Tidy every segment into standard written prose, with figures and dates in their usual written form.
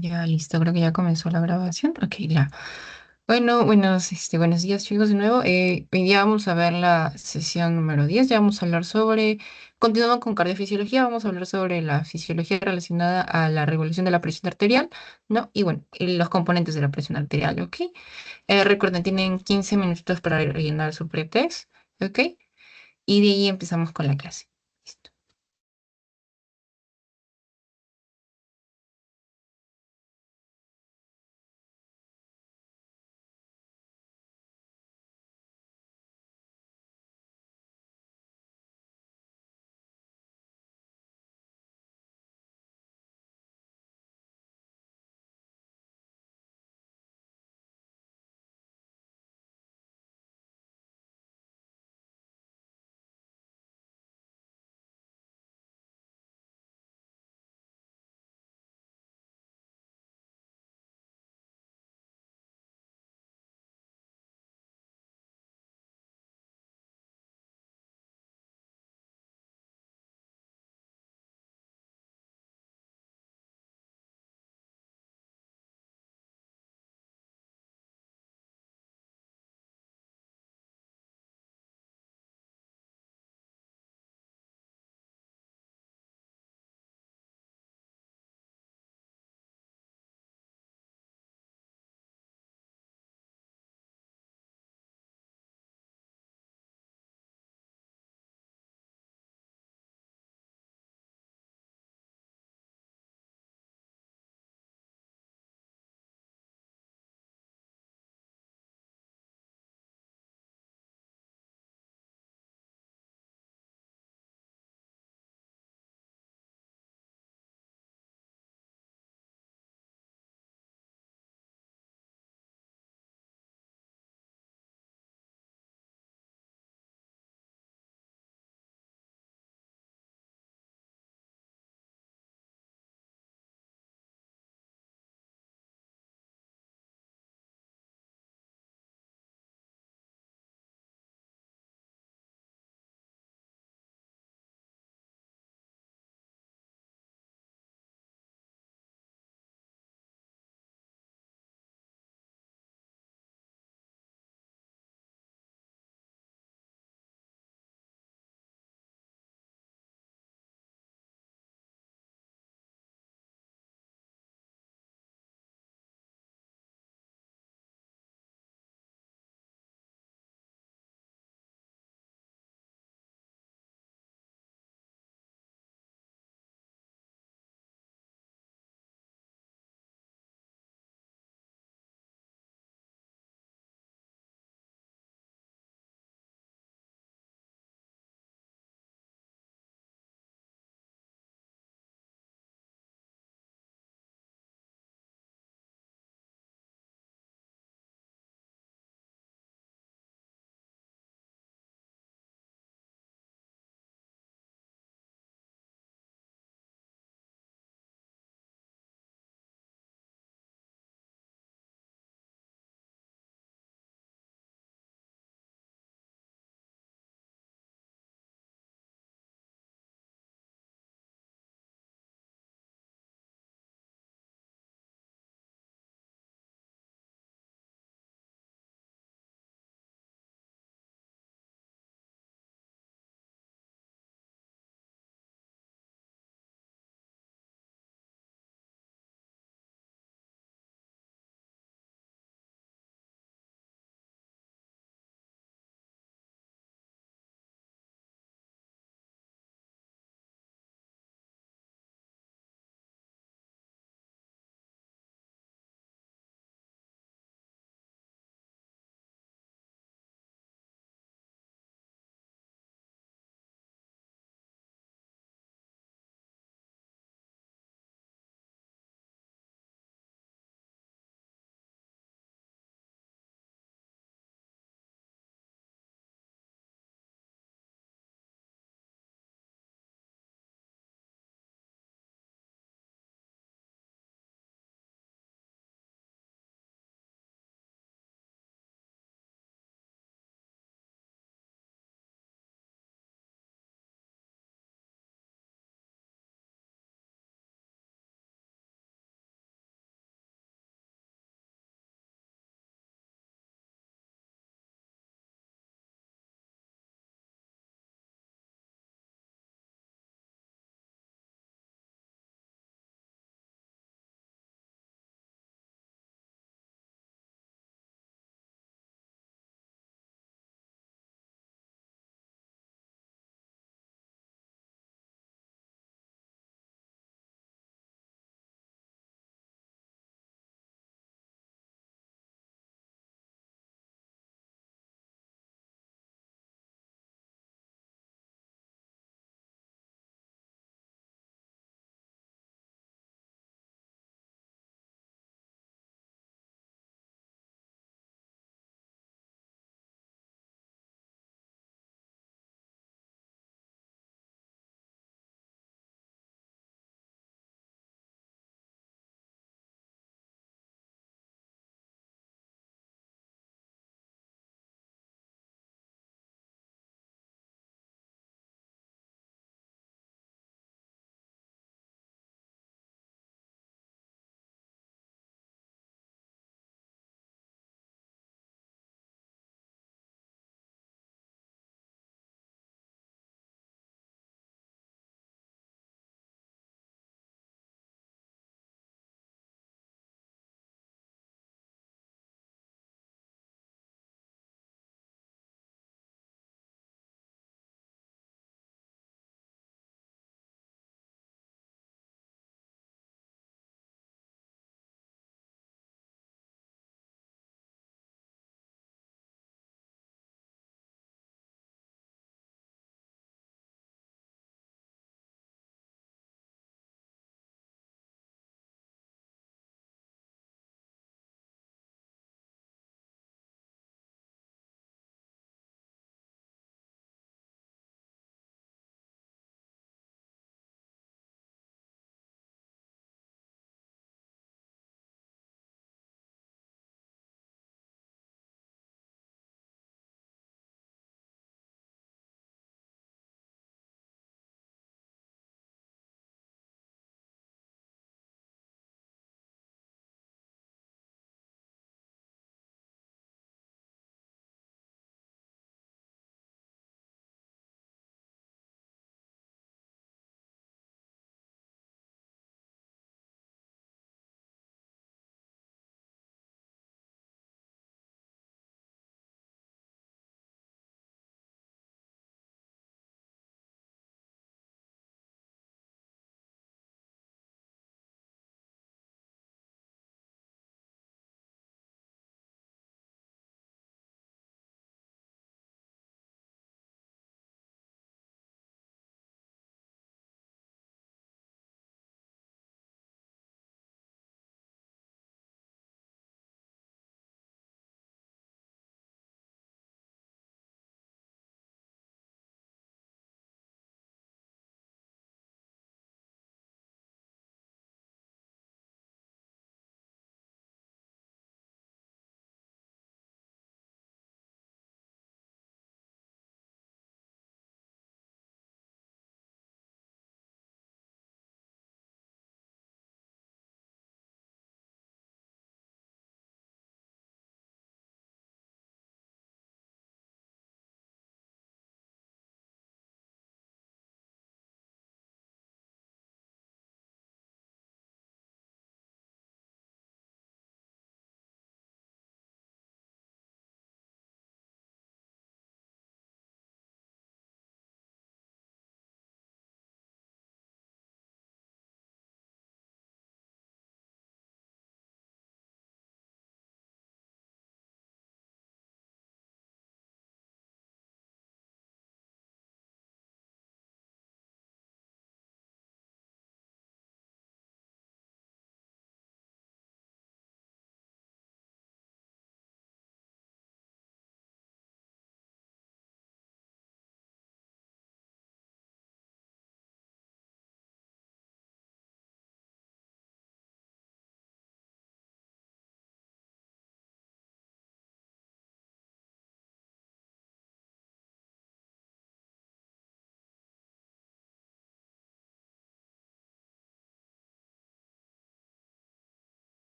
Ya listo, creo que ya comenzó la grabación. Ok, ya. Bueno, buenos días chicos de nuevo. Hoy día vamos a ver la sesión número 10. Ya vamos a hablar continuando con cardiofisiología, vamos a hablar sobre la fisiología relacionada a la regulación de la presión arterial, ¿no? Y bueno, y los componentes de la presión arterial, ¿ok? Recuerden, tienen 15 minutos para rellenar su pretest, ¿ok? Y de ahí empezamos con la clase. Listo.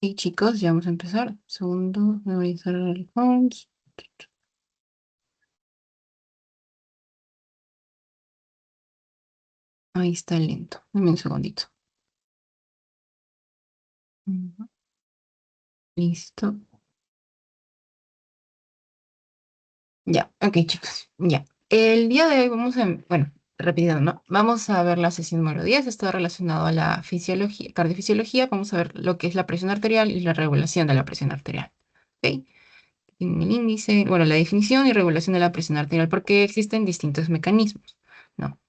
Y chicos, ya vamos a empezar. Segundo, memorizar el forms. Ahí está lento. Dame un segundito. Ujú. Listo. Ya, ok, chicos. Ya. El día de hoy vamos a, bueno, repitiendo, ¿no? Vamos a ver la sesión número 10. Está relacionado a la fisiología, cardiofisiología. Vamos a ver lo que es la presión arterial y la regulación de la presión arterial. ¿Ok? En el índice, bueno, la definición y regulación de la presión arterial, porque existen distintos mecanismos, ¿no?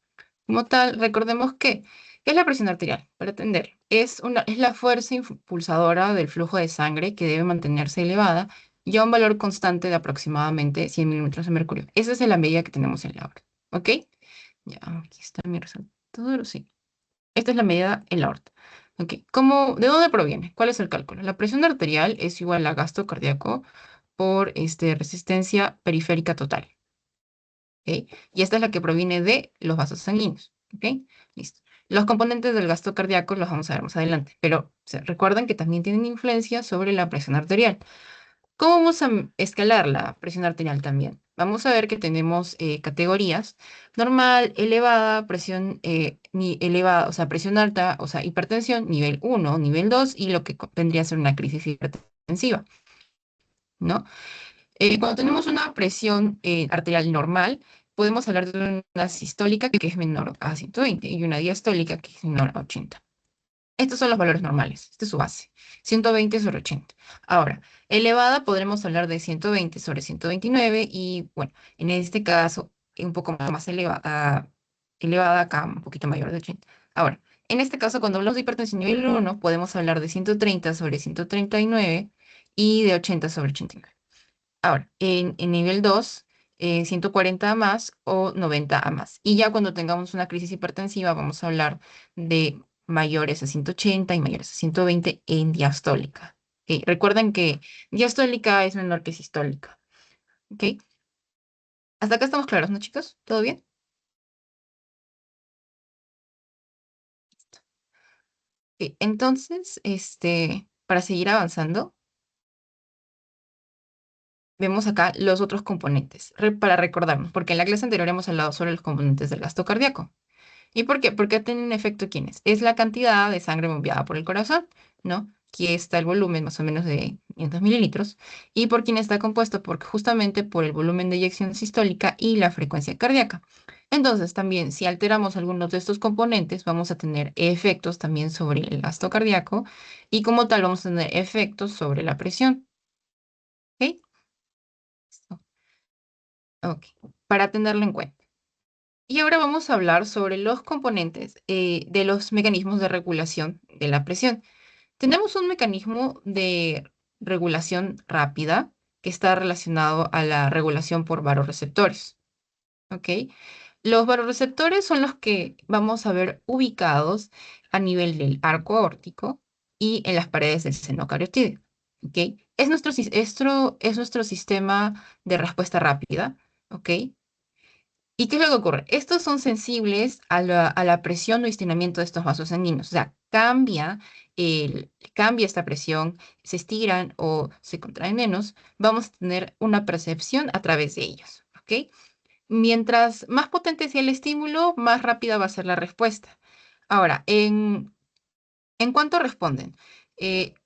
Como tal, recordemos que, ¿qué es la presión arterial? Para entender, es la fuerza impulsadora del flujo de sangre que debe mantenerse elevada y a un valor constante de aproximadamente 100 milímetros de mercurio. Esa es la medida que tenemos en la aorta, ¿ok? Ya, aquí está mi resaltador, sí. Esta es la medida en la aorta. ¿Ok? ¿De dónde proviene? ¿Cuál es el cálculo? La presión arterial es igual a gasto cardíaco por resistencia periférica total. ¿Ok? Y esta es la que proviene de los vasos sanguíneos. ¿Ok? Listo. Los componentes del gasto cardíaco los vamos a ver más adelante, pero recuerden que también tienen influencia sobre la presión arterial. ¿Cómo vamos a escalar la presión arterial también? Vamos a ver que tenemos categorías: normal, elevada, presión elevada, o sea, presión alta, o sea, hipertensión, nivel 1, nivel 2 y lo que vendría a ser una crisis hipertensiva, ¿no? Cuando tenemos una presión arterial normal, podemos hablar de una sistólica que es menor a 120 y una diastólica que es menor a 80. Estos son los valores normales. Esta es su base. 120 sobre 80. Ahora, elevada podremos hablar de 120 sobre 129 y, bueno, en este caso, un poco más elevada, elevada acá, un poquito mayor de 80. Ahora, en este caso, cuando hablamos de hipertensión nivel 1, podemos hablar de 130 sobre 139 y de 80 sobre 89. Ahora, en nivel 2, 140 a más o 90 a más. Y ya cuando tengamos una crisis hipertensiva, vamos a hablar de mayores a 180 y mayores a 120 en diastólica. ¿Ok? Recuerden que diastólica es menor que sistólica. ¿Ok? Hasta acá estamos claros, ¿no, chicos? ¿Todo bien? Ok, entonces, para seguir avanzando, vemos acá los otros componentes, para recordarnos, porque en la clase anterior hemos hablado sobre los componentes del gasto cardíaco. ¿Y por qué? Porque tienen efecto quiénes. Es la cantidad de sangre bombeada por el corazón, ¿no? Aquí está el volumen más o menos de 500 mililitros. ¿Y por quién está compuesto? Porque justamente por el volumen de eyección sistólica y la frecuencia cardíaca. Entonces, también, si alteramos algunos de estos componentes, vamos a tener efectos también sobre el gasto cardíaco y como tal vamos a tener efectos sobre la presión. ¿Ok? Listo. Ok, para tenerlo en cuenta. Y ahora vamos a hablar sobre los componentes de los mecanismos de regulación de la presión. Tenemos un mecanismo de regulación rápida que está relacionado a la regulación por varoreceptores. ¿Ok? Los varoreceptores son los que vamos a ver ubicados a nivel del arco aórtico y en las paredes del seno cariotídeo. ¿Ok? Es nuestro sistema de respuesta rápida. ¿Ok? ¿Y qué es lo que ocurre? Estos son sensibles a la presión o estiramiento de estos vasos sanguíneos. O sea, cambia esta presión, se estiran o se contraen menos, vamos a tener una percepción a través de ellos. ¿Ok? Mientras más potente sea el estímulo, más rápida va a ser la respuesta. Ahora, ¿en cuánto responden?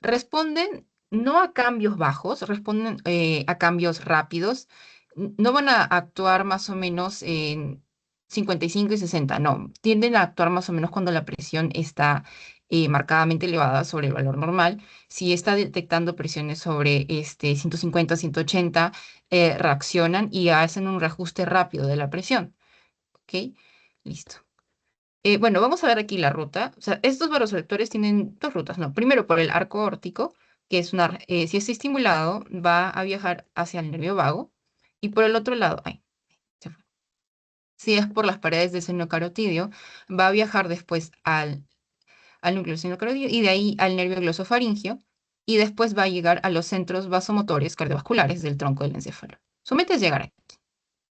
Responden no a cambios bajos, responden a cambios rápidos. No van a actuar más o menos en 55 y 60, no. Tienden a actuar más o menos cuando la presión está marcadamente elevada sobre el valor normal. Si está detectando presiones sobre 150, 180, reaccionan y hacen un reajuste rápido de la presión. ¿Ok? Listo. Bueno, vamos a ver aquí la ruta. O sea, estos varoreceptores tienen dos rutas, ¿no? Primero por el arco órtico, que es si es estimulado, va a viajar hacia el nervio vago. Y por el otro lado, ay, se fue. Si es por las paredes del seno carotidio, va a viajar después al núcleo del seno carotidio y de ahí al nervio glosofaringio. Y después va a llegar a los centros vasomotores cardiovasculares del tronco del encéfalo. Su meta es llegar ahí.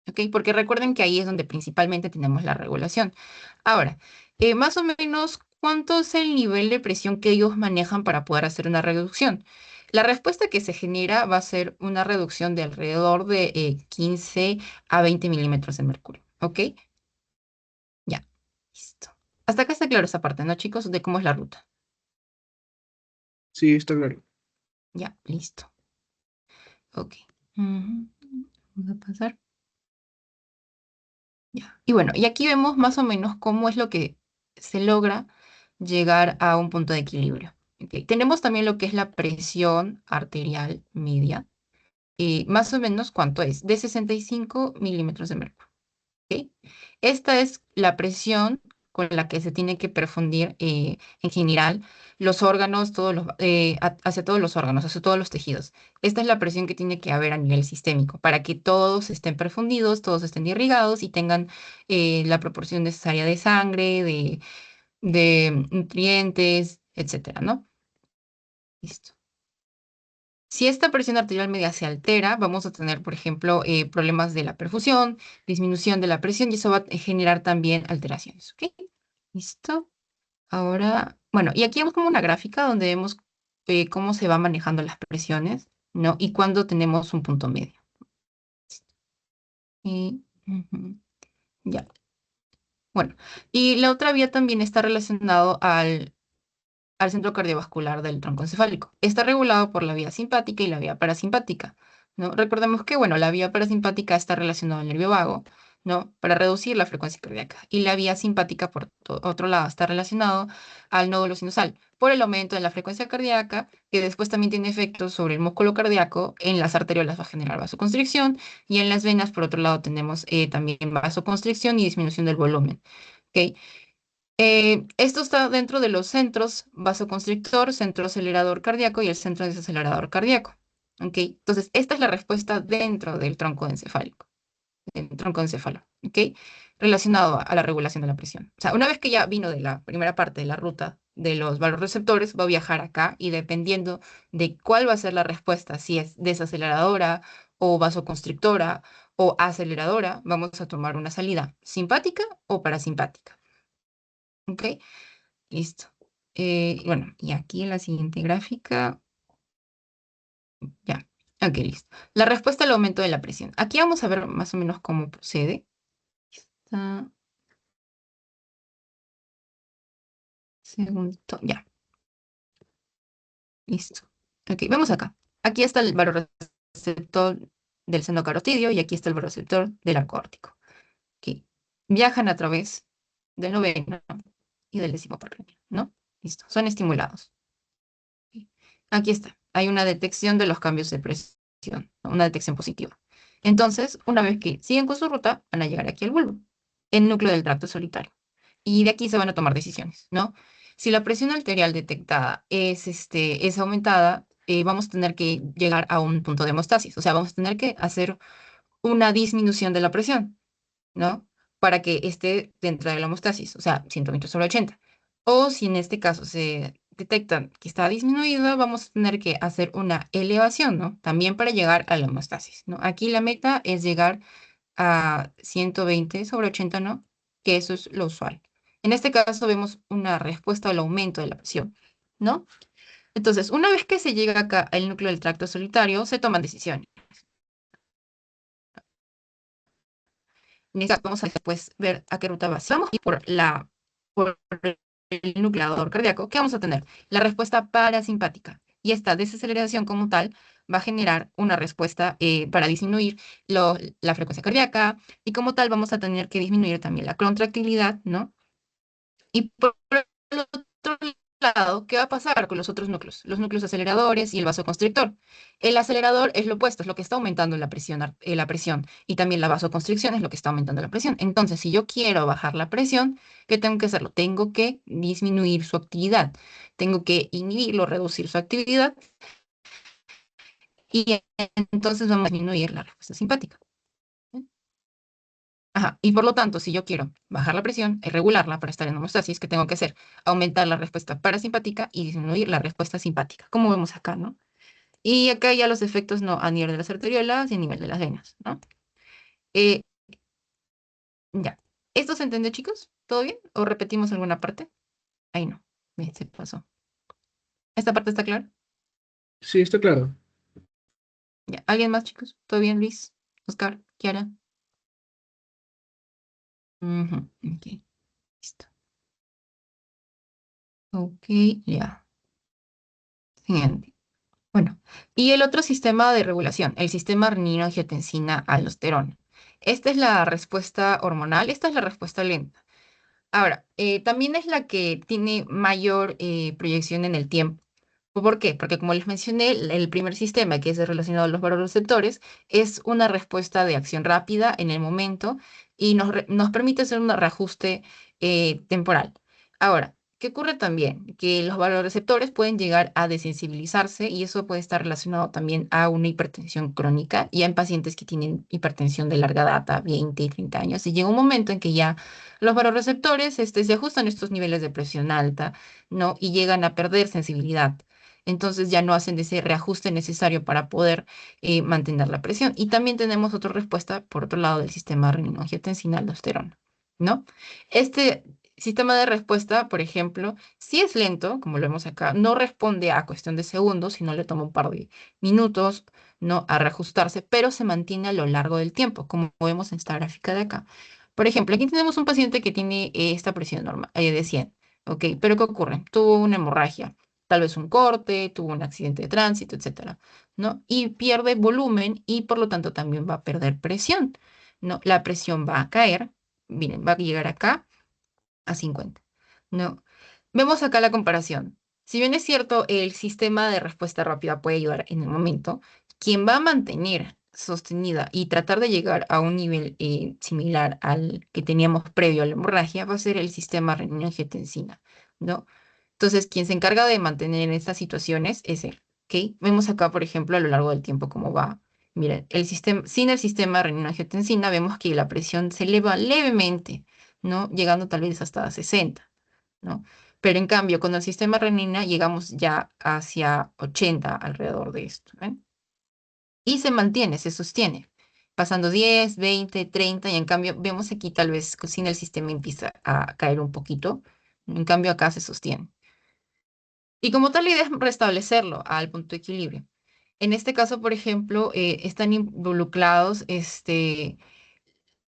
¿Ok? Porque recuerden que ahí es donde principalmente tenemos la regulación. Ahora, más o menos, cuánto es el nivel de presión que ellos manejan para poder hacer una reducción. La respuesta que se genera va a ser una reducción de alrededor de 15 a 20 milímetros de mercurio. ¿Ok? Ya. Listo. Hasta acá está claro esa parte, ¿no, chicos? De cómo es la ruta. Sí, está claro. Ya, listo. Ok. Ujú. Vamos a pasar. Ya. Y bueno, y aquí vemos más o menos cómo es lo que se logra llegar a un punto de equilibrio. Ok. Tenemos también lo que es la presión arterial media. Y más o menos, ¿cuánto es? De 65 milímetros de mercurio. ¿Ok? Esta es la presión con la que se tiene que perfundir en general los órganos, hacia todos los órganos, hacia todos los tejidos. Esta es la presión que tiene que haber a nivel sistémico para que todos estén perfundidos, todos estén irrigados y tengan la proporción necesaria de sangre, de nutrientes, etcétera, ¿no? Listo. Si esta presión arterial media se altera, vamos a tener, por ejemplo, problemas de la perfusión, disminución de la presión y eso va a generar también alteraciones. ¿Ok? ¿Listo? Ahora, bueno, y aquí vemos como una gráfica donde vemos cómo se van manejando las presiones, ¿no? Y cuándo tenemos un punto medio. Y, ujú, ya. Bueno, y la otra vía también está relacionado al centro cardiovascular del tronco encefálico. Está regulado por la vía simpática y la vía parasimpática, ¿no? Recordemos que, bueno, la vía parasimpática está relacionada al nervio vago, ¿no? Para reducir la frecuencia cardíaca. Y la vía simpática, por otro lado, está relacionado al nódulo sinusal, por el aumento de la frecuencia cardíaca, que después también tiene efectos sobre el músculo cardíaco. En las arteriolas va a generar vasoconstricción y en las venas, por otro lado, tenemos también vasoconstricción y disminución del volumen. ¿Ok? Esto está dentro de los centros vasoconstrictor, centro acelerador cardíaco y el centro desacelerador cardíaco. ¿Ok? Entonces, esta es la respuesta dentro del tronco encefálico, del tronco encéfalo, ¿ok? Relacionado a la regulación de la presión. O sea, una vez que ya vino de la primera parte de la ruta de los valorreceptores, va a viajar acá y dependiendo de cuál va a ser la respuesta, si es desaceleradora o vasoconstrictora o aceleradora, vamos a tomar una salida simpática o parasimpática. ¿Ok? Listo. Bueno, y aquí en la siguiente gráfica, ya. Ok, listo. La respuesta al aumento de la presión. Aquí vamos a ver más o menos cómo procede. Está, segundo, ya, listo. Ok, vemos acá. Aquí está el varoreceptor del seno carotidio y aquí está el varoreceptor del arco órtico. Ok. Viajan a través del noveno y del décimo parrenio, ¿no? Listo. Son estimulados. Aquí está. Hay una detección de los cambios de presión, ¿no? Una detección positiva. Entonces, una vez que siguen con su ruta, van a llegar aquí al bulbo, el núcleo del tracto solitario. Y de aquí se van a tomar decisiones, ¿no? Si la presión arterial detectada es aumentada, vamos a tener que llegar a un punto de hemostasis. O sea, vamos a tener que hacer una disminución de la presión, ¿no? Para que esté dentro de la homeostasis, o sea, 120/80. O si en este caso se detecta que está disminuida, vamos a tener que hacer una elevación, ¿no? También para llegar a la homeostasis, ¿no? Aquí la meta es llegar a 120/80, ¿no? Que eso es lo usual. En este caso vemos una respuesta al aumento de la presión, ¿no? Entonces, una vez que se llega acá al núcleo del tracto solitario, se toman decisiones. En este caso, vamos a después ver a qué ruta va. Si vamos a ir por el nucleador cardíaco, ¿qué vamos a tener? La respuesta parasimpática. Y esta desaceleración como tal va a generar una respuesta para disminuir la frecuencia cardíaca y como tal vamos a tener que disminuir también la contractilidad, ¿no? Y por el otro lado, ¿qué va a pasar con los otros núcleos? Los núcleos aceleradores y el vasoconstrictor. El acelerador es lo opuesto, es lo que está aumentando la presión y también la vasoconstricción es lo que está aumentando la presión. Entonces, si yo quiero bajar la presión, ¿qué tengo que hacerlo? Tengo que disminuir su actividad, tengo que inhibirlo, reducir su actividad y entonces vamos a disminuir la respuesta simpática. Ajá, y por lo tanto, si yo quiero bajar la presión y regularla para estar en homeostasis, ¿qué tengo que hacer? Aumentar la respuesta parasimpática y disminuir la respuesta simpática, como vemos acá, ¿no? Y acá ya los efectos no a nivel de las arteriolas y a nivel de las venas, ¿no? Eh, ya. ¿Esto se entendió, chicos? ¿Todo bien? ¿O repetimos alguna parte? Ahí no, se pasó. ¿Esta parte está clara? Sí, está claro. Ya. ¿Alguien más, chicos? ¿Todo bien, Luis? Oscar, Kiara. Ujú, ok, listo. Ok, ya. Siguiente. Bueno, y el otro sistema de regulación, el sistema renina-angiotensina-aldosterona. Esta es la respuesta hormonal, esta es la respuesta lenta. Ahora, también es la que tiene mayor proyección en el tiempo. ¿Por qué? Porque como les mencioné, el primer sistema, que es el relacionado a los varoreceptores, es una respuesta de acción rápida en el momento y nos permite hacer un reajuste temporal. Ahora, ¿qué ocurre también? Que los varoreceptores pueden llegar a desensibilizarse y eso puede estar relacionado también a una hipertensión crónica, ya en pacientes que tienen hipertensión de larga data, 20 y 30 años, y llega un momento en que ya los varoreceptores se ajustan a estos niveles de presión alta, ¿no? Y llegan a perder sensibilidad. Entonces ya no hacen ese reajuste necesario para poder mantener la presión. Y también tenemos otra respuesta, por otro lado, del sistema renina-angiotensina-aldosterona, ¿no? Este sistema de respuesta, por ejemplo, si es lento, como lo vemos acá, no responde a cuestión de segundos, sino le toma un par de minutos, ¿no? A reajustarse, pero se mantiene a lo largo del tiempo, como vemos en esta gráfica de acá. Por ejemplo, aquí tenemos un paciente que tiene esta presión normal, de 100, ¿ok? Pero ¿qué ocurre? Tuvo una hemorragia, tal vez un corte, tuvo un accidente de tránsito, etcétera, ¿no? Y pierde volumen y por lo tanto también va a perder presión, ¿no? La presión va a caer, miren, va a llegar acá a 50, ¿no? Vemos acá la comparación. Si bien es cierto, el sistema de respuesta rápida puede ayudar en el momento, quien va a mantener sostenida y tratar de llegar a un nivel similar al que teníamos previo a la hemorragia va a ser el sistema renina-angiotensina, ¿no? Entonces, quien se encarga de mantener en estas situaciones es él, ¿ok? Vemos acá, por ejemplo, a lo largo del tiempo cómo va. Miren, el sistema, sin el sistema renina-angiotensina vemos que la presión se eleva levemente, ¿no? Llegando tal vez hasta 60, ¿no? Pero en cambio, con el sistema renina llegamos ya hacia 80 alrededor de esto, ¿ven? Y se mantiene, se sostiene, pasando 10, 20, 30, y en cambio vemos aquí tal vez que sin el sistema empieza a caer un poquito, en cambio acá se sostiene. Y como tal, la idea es restablecerlo al punto de equilibrio. En este caso, por ejemplo, están involucrados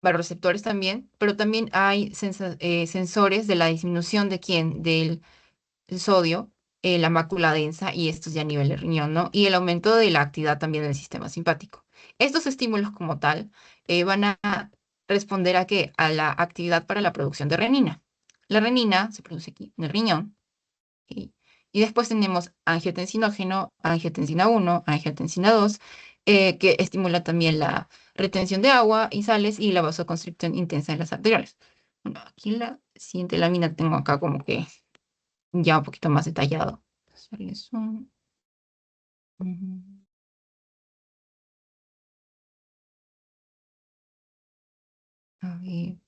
receptores también, pero también hay sensores de la disminución de quién, del sodio, la mácula densa y estos ya a nivel de riñón, ¿no? Y el aumento de la actividad también del sistema simpático. Estos estímulos como tal van a responder a qué? A la actividad para la producción de renina. La renina se produce aquí en el riñón. Y, y después tenemos angiotensinógeno, angiotensina 1, angiotensina 2, que estimula también la retención de agua y sales y la vasoconstricción intensa en las arteriales. Bueno, aquí la siguiente lámina tengo acá como que ya un poquito más detallado. Hacerle zoom. Ujú. A ver,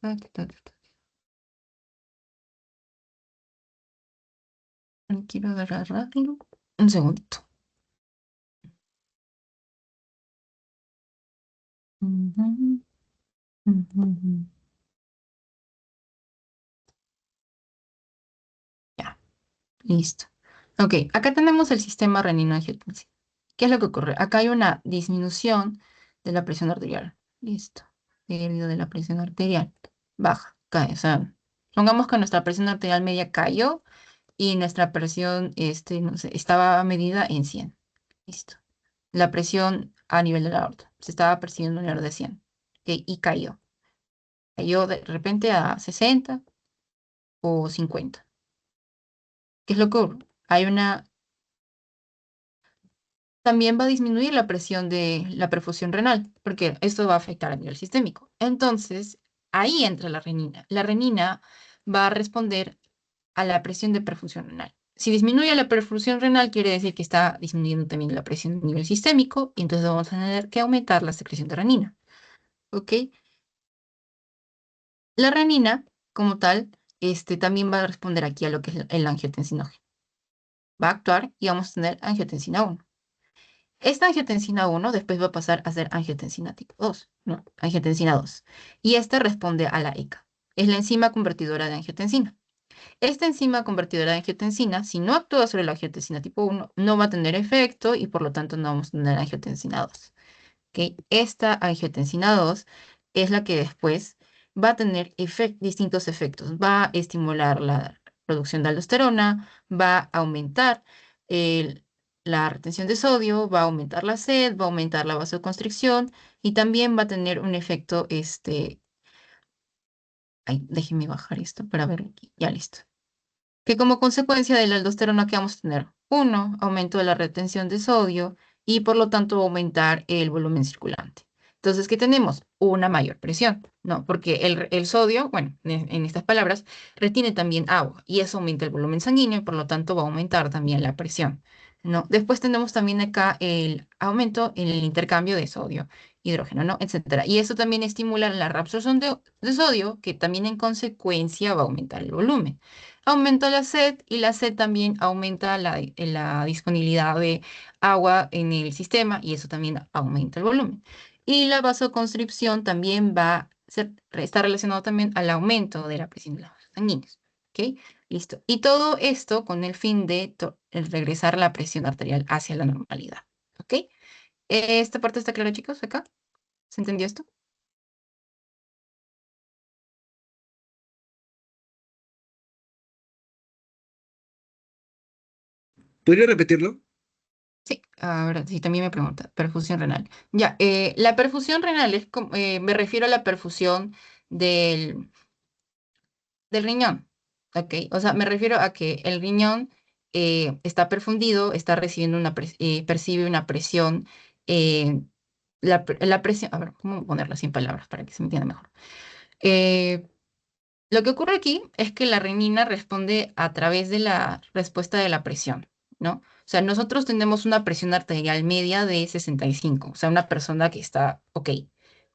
quiero agarrarlo. Un segundito. Ujú, ujú, ujú. Ya. Listo. Ok, acá tenemos el sistema renino-angiotensina. ¿Qué es lo que ocurre? Acá hay una disminución de la presión arterial. Listo. Pérdida de la presión arterial. Baja, cae. O sea, pongamos que nuestra presión arterial media cayó y nuestra presión no sé, estaba medida en 100. Listo. La presión a nivel de la aorta se estaba percibiendo alrededor de 100. Ok, y cayó. Cayó de repente a 60 o 50. ¿Qué es lo que ocurre? Hay una También va a disminuir la presión de la perfusión renal, porque esto va a afectar a nivel sistémico. Entonces, ahí entra la renina. La renina va a responder a la presión de perfusión renal. Si disminuye la perfusión renal, quiere decir que está disminuyendo también la presión a nivel sistémico, y entonces vamos a tener que aumentar la secreción de renina. ¿Ok? La renina, como tal, también va a responder aquí a lo que es el angiotensinógeno. Va a actuar y vamos a tener angiotensina 1. Esta angiotensina 1 después va a pasar a ser angiotensina tipo 2, ¿no? Angiotensina 2. Y esta responde a la ECA. Es la enzima convertidora de angiotensina. Esta enzima convertidora de angiotensina, si no actúa sobre la angiotensina tipo 1, no va a tener efecto y por lo tanto no vamos a tener angiotensina 2. ¿Ok? Esta angiotensina 2 es la que después va a tener distintos efectos. Va a estimular la producción de aldosterona, va a aumentar el- la retención de sodio, va a aumentar la sed, va a aumentar la vasoconstricción y también va a tener un efecto, ay, déjenme bajar esto para ver aquí. Ya listo, que como consecuencia de la aldosterona que vamos a tener, uno, aumento de la retención de sodio y por lo tanto aumentar el volumen circulante. Entonces, ¿qué tenemos? Una mayor presión, ¿no? Porque el sodio, bueno, en estas palabras, retiene también agua y eso aumenta el volumen sanguíneo y por lo tanto va a aumentar también la presión, ¿no? Después tenemos también acá el aumento en el intercambio de sodio, hidrógeno, ¿no? Etcétera. Y eso también estimula la reabsorción de sodio, que también en consecuencia va a aumentar el volumen. Aumenta la sed y la sed también aumenta la disponibilidad de agua en el sistema y eso también aumenta el volumen. Y la vasoconstricción también está relacionado también al aumento de la presión de los vasos sanguíneos. ¿Ok? Listo. Y todo esto con el fin de regresar la presión arterial hacia la normalidad. ¿Ok? ¿Esta parte está clara, chicos? ¿Acá? ¿Se entendió esto? ¿Podría repetirlo? Sí, ahora sí, también me pregunta, perfusión renal. Ya, la perfusión renal es, me refiero a la perfusión del, del riñón, ¿ok? O sea, me refiero a que el riñón está perfundido, está recibiendo percibe una presión, eh, la presión, a ver, ¿cómo ponerlo sin palabras para que se me entienda mejor? Eh, lo que ocurre aquí es que la renina responde a través de la respuesta de la presión, ¿no? O sea, nosotros tenemos una presión arterial media de 65, o sea, una persona que está ok.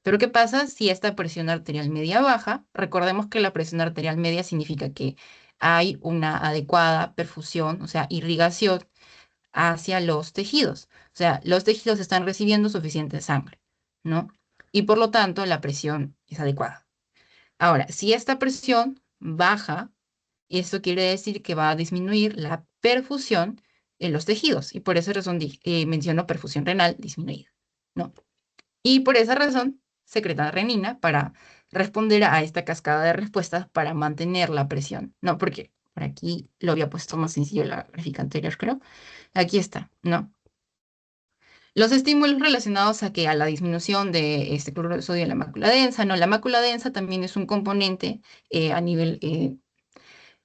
Pero ¿qué pasa si esta presión arterial media baja? Recordemos que la presión arterial media significa que hay una adecuada perfusión, o sea, irrigación hacia los tejidos. O sea, los tejidos están recibiendo suficiente sangre, ¿no? Y por lo tanto, la presión es adecuada. Ahora, si esta presión baja, eso quiere decir que va a disminuir la perfusión en los tejidos y por esa razón menciono perfusión renal disminuida, ¿no? Y por esa razón secreta renina para responder a esta cascada de respuestas para mantener la presión, ¿no? Porque por aquí lo había puesto más sencillo en la gráfica anterior, creo. Aquí está, ¿no? Los estímulos relacionados a la disminución de este cloruro de sodio en la mácula densa, ¿no? La mácula densa también es un componente a nivel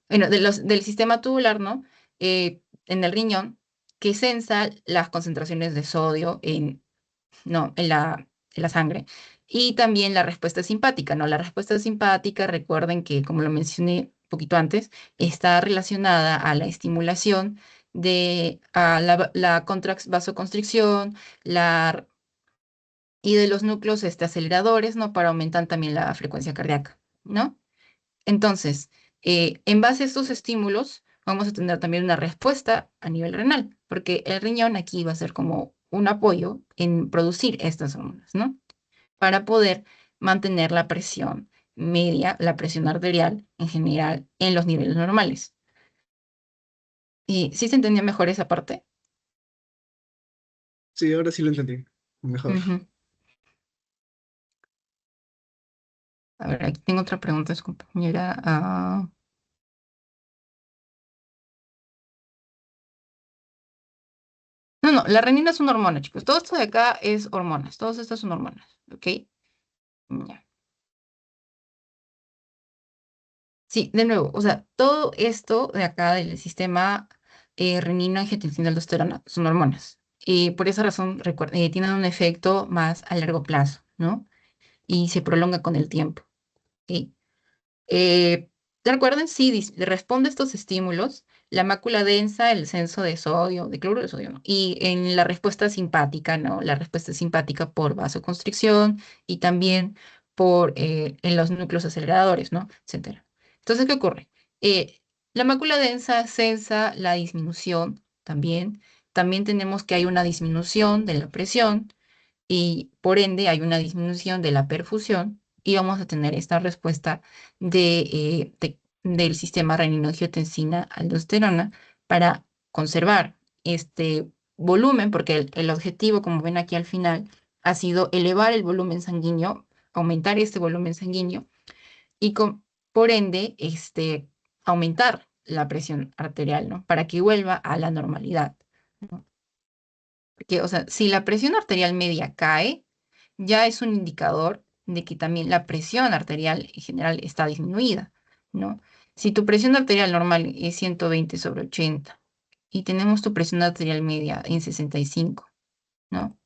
bueno, del sistema tubular, ¿no? En el riñón, que sensa las concentraciones de sodio no, en la sangre. Y también la respuesta simpática, ¿no? La respuesta simpática, recuerden que, como lo mencioné un poquito antes, está relacionada a la estimulación a la vasoconstricción, la, y de los núcleos aceleradores, ¿no? Para aumentar también la frecuencia cardíaca, ¿no? Entonces, en base a estos estímulos, vamos a tener también una respuesta a nivel renal, porque el riñón aquí va a ser como un apoyo en producir estas hormonas, ¿no? Para poder mantener la presión media, la presión arterial en general, en los niveles normales. ¿Y sí se entendía mejor esa parte? Sí, ahora sí lo entendí. Mejor. Ujú. A ver, aquí tengo otra pregunta, es compañera. No, no, la renina es una hormona, chicos. Todo esto de acá es hormonas. Todas estas son hormonas, ¿ok? Ya. Sí, de nuevo, o sea, todo esto de acá del sistema renina, angiotensina, aldosterona son hormonas. Y por esa razón tienen un efecto más a largo plazo, ¿no? Y se prolonga con el tiempo. ¿Ok? Eh, Recuerden, sí, responde a estos estímulos, la mácula densa, el censo de sodio, de cloruro de sodio, ¿no? Y en la respuesta simpática, ¿no? La respuesta simpática por vasoconstricción y también en los núcleos aceleradores, ¿no? Etcétera. Entonces, ¿qué ocurre? Eh, la mácula densa sensa la disminución también. También tenemos que hay una disminución de la presión y por ende hay una disminución de la perfusión y vamos a tener esta respuesta de del sistema renina-angiotensina-aldosterona para conservar este volumen, porque el objetivo, como ven aquí al final, ha sido elevar el volumen sanguíneo, aumentar este volumen sanguíneo y por ende aumentar la presión arterial, ¿no? Para que vuelva a la normalidad, ¿no? Porque, o sea, si la presión arterial media cae, ya es un indicador de que también la presión arterial en general está disminuida, ¿no? Si tu presión arterial normal es 120/80 y tenemos tu presión arterial media en 65, ¿no?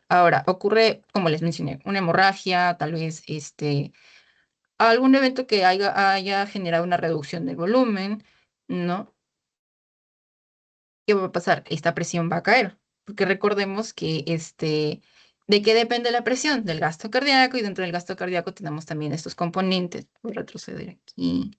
Ahora, ocurre, como les mencioné, una hemorragia, tal vez algún evento que haya generado una reducción del volumen, ¿no? ¿Qué va a pasar? Esta presión va a caer, porque recordemos que ¿de qué depende la presión? Del gasto cardíaco, y dentro del gasto cardíaco tenemos también estos componentes. Voy a retroceder aquí,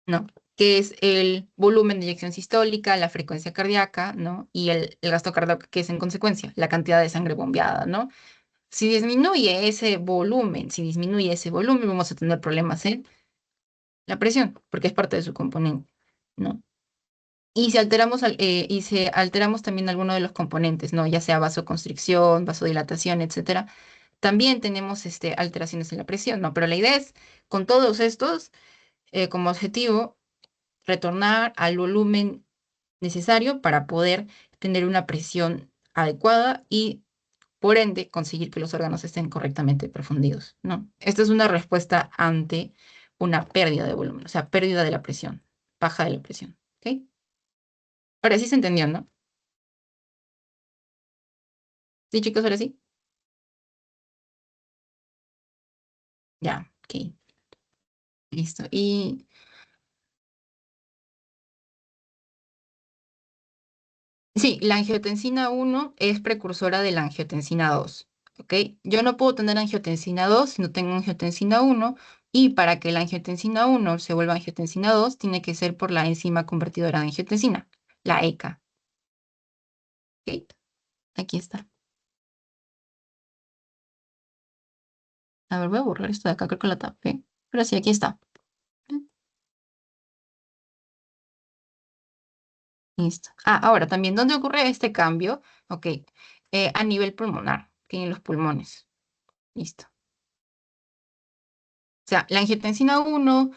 ¿no? Que es el volumen de eyección sistólica, la frecuencia cardíaca, ¿no? Y el gasto cardíaco, que es en consecuencia la cantidad de sangre bombeada, ¿no? Si disminuye ese volumen, vamos a tener problemas en la presión, porque es parte de su componente, ¿no? Y si alteramos también alguno de los componentes, ¿no? Ya sea vasoconstricción, vasodilatación, etcétera, también tenemos alteraciones en la presión, ¿no? Pero la idea es, con todos estos, como objetivo, retornar al volumen necesario para poder tener una presión adecuada y, por ende, conseguir que los órganos estén correctamente perfundidos, ¿no? Esta es una respuesta ante una pérdida de volumen, o sea, pérdida de la presión, baja de la presión, ¿ok? Ahora sí se entendió, ¿no? Sí, chicos, ahora sí. Ya, ok, listo. Y sí, la angiotensina 1 es precursora de la angiotensina 2, ¿ok? Yo no puedo tener angiotensina 2 si no tengo angiotensina 1, y para que la angiotensina 1 se vuelva angiotensina 2 tiene que ser por la enzima convertidora de angiotensina, la ECA, ¿ok? Aquí está. A ver, voy a borrar esto de acá, creo que la tapé. Pero sí, aquí está. Listo. Ah, ahora también, ¿dónde ocurre este cambio? Ok, a nivel pulmonar, que en los pulmones. Listo. O sea, la angiotensina 1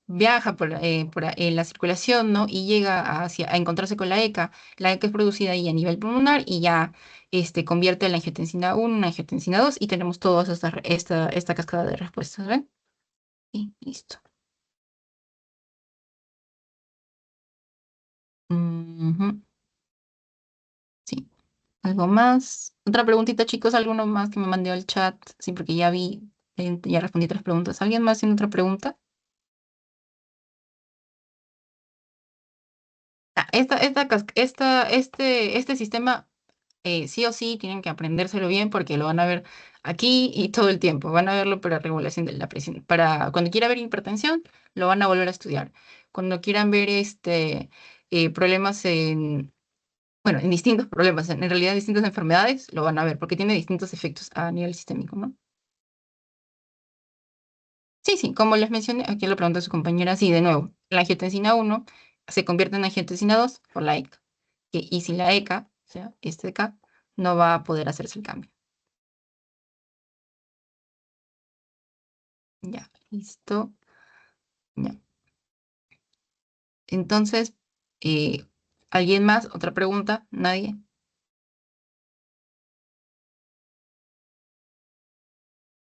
viaja en la circulación, ¿no? Y llega a encontrarse con la ECA. La ECA es producida ahí a nivel pulmonar y ya convierte la angiotensina 1 en angiotensina 2, y tenemos toda esta cascada de respuestas, ¿ven? Y listo. Ujú, sí. ¿Algo más? ¿Otra preguntita, chicos? ¿Alguno más que me mandó al chat? Sí, porque ya vi, ya respondí 3 preguntas. ¿Alguien más tiene otra pregunta? Ah, este sistema sí o sí tienen que aprendérselo bien, porque lo van a ver aquí y todo el tiempo. Van a verlo para regulación de la presión. Para cuando quiera ver hipertensión, lo van a volver a estudiar. Cuando quieran ver problemas bueno, en distintos problemas, en realidad distintas enfermedades, lo van a ver, porque tiene distintos efectos a nivel sistémico, ¿no? Sí, sí, como les mencioné, aquí lo pregunta su compañera, sí, de nuevo, la angiotensina 1 se convierte en angiotensina 2 por la ECA, y sin la ECA, o sea, este de acá, no va a poder hacerse el cambio. Ya, listo, ya. Entonces, eh, ¿alguien más? ¿Otra pregunta? ¿Nadie?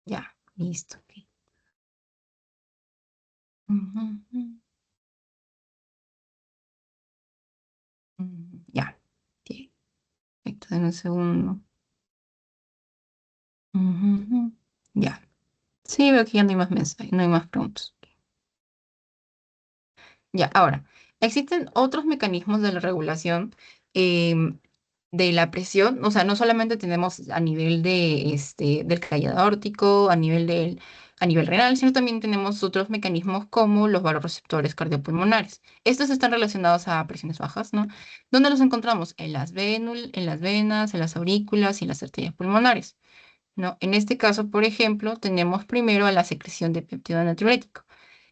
Ya, listo. Ok. Ujú, ujú, ujú, ya, ok, perfecto, en un segundo. Ujú, ujú, ya, sí, veo que ya no hay más mensajes, no hay más preguntas. Ya, ahora, existen otros mecanismos de la regulación em, de la presión. O sea, no solamente tenemos a nivel del callado aórtico, a nivel renal, sino también tenemos otros mecanismos como los vasoreceptores cardiopulmonares. Estos están relacionados a presiones bajas, ¿no? ¿Dónde los encontramos? En las venas, en las aurículas y en las arterias pulmonares, ¿no? En este caso, por ejemplo, tenemos primero a la secreción de péptido natriurético.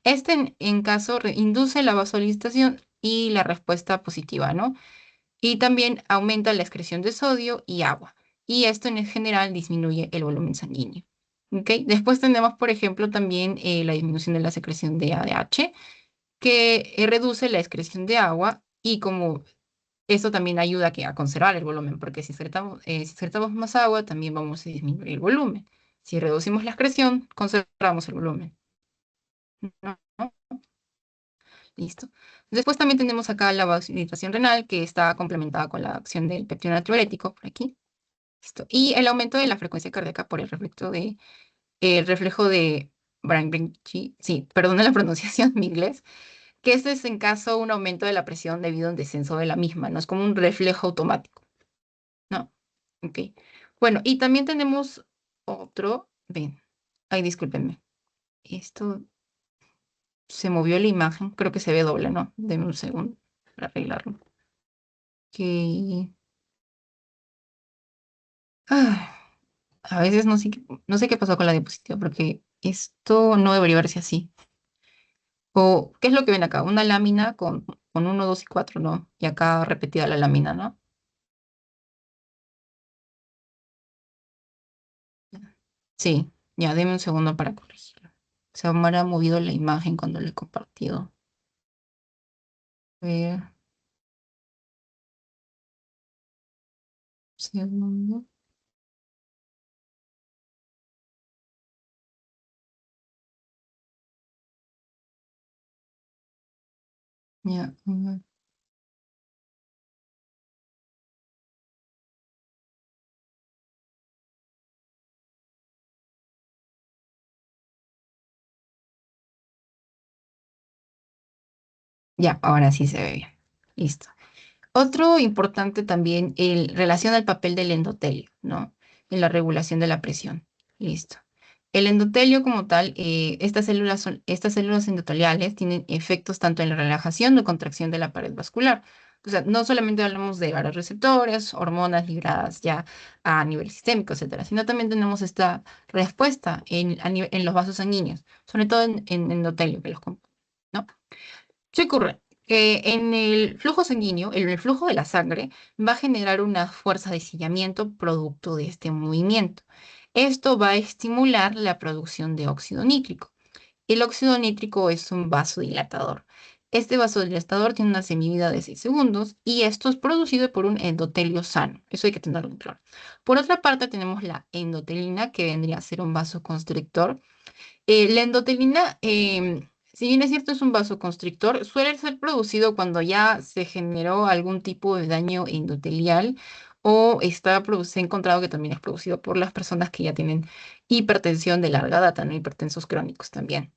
Este, en caso, induce la vasodilatación y la respuesta positiva, ¿no? Y también aumenta la excreción de sodio y agua. Y esto en general disminuye el volumen sanguíneo. ¿Ok? Después tenemos, por ejemplo, también la disminución de la secreción de ADH, que reduce la excreción de agua y como eso también ayuda a conservar el volumen, porque si excretamos más agua, también vamos a disminuir el volumen. Si reducimos la excreción, conservamos el volumen. ¿No? Listo. Después también tenemos acá la vasodilatación renal, que está complementada con la acción del péptido natriurético, por aquí. Listo. Y el aumento de la frecuencia cardíaca por el reflejo de Brand-Ritchie, sí, perdón la pronunciación en inglés, que este es en caso un aumento de la presión debido a un descenso de la misma, ¿no? Es como un reflejo automático, ¿no? Ok. Bueno, y también tenemos otro, ven, ay, discúlpenme, esto se movió la imagen, creo que se ve doble, ¿no? Denme un segundo para arreglarlo. Que, ah, a veces no sé qué pasó con la diapositiva, porque esto no debería verse así. O, ¿qué es lo que ven acá? Una lámina con uno, 2 y 4, ¿no? Y acá repetida la lámina, ¿no? Sí, ya, deme un segundo para corregirlo. Se me ha movido la imagen cuando lo he compartido. A ver, segundo. Ya, ya, ahora sí se ve bien. Listo. Otro importante también, relación al papel del endotelio, ¿no? En la regulación de la presión. Listo. El endotelio como tal, estas células endoteliales tienen efectos tanto en la relajación o contracción de la pared vascular. O sea, no solamente hablamos de receptores, hormonas libradas ya a nivel sistémico, etcétera, sino también tenemos esta respuesta en los vasos sanguíneos, sobre todo en endotelio que los compone, ¿no? ¿Qué ocurre? Que en el flujo sanguíneo, en el flujo de la sangre, va a generar una fuerza de sillamiento producto de este movimiento. Esto va a estimular la producción de óxido nítrico. El óxido nítrico es un vasodilatador. Este vasodilatador tiene una semivida de 6 segundos y esto es producido por un endotelio sano. Eso hay que tenerlo en claro. Por otra parte, tenemos la endotelina, que vendría a ser un vasoconstrictor. La endotelina, si bien es cierto, es un vasoconstrictor, suele ser producido cuando ya se generó algún tipo de daño endotelial o se ha encontrado que también es producido por las personas que ya tienen hipertensión de larga data, ¿no? Hipertensos crónicos también.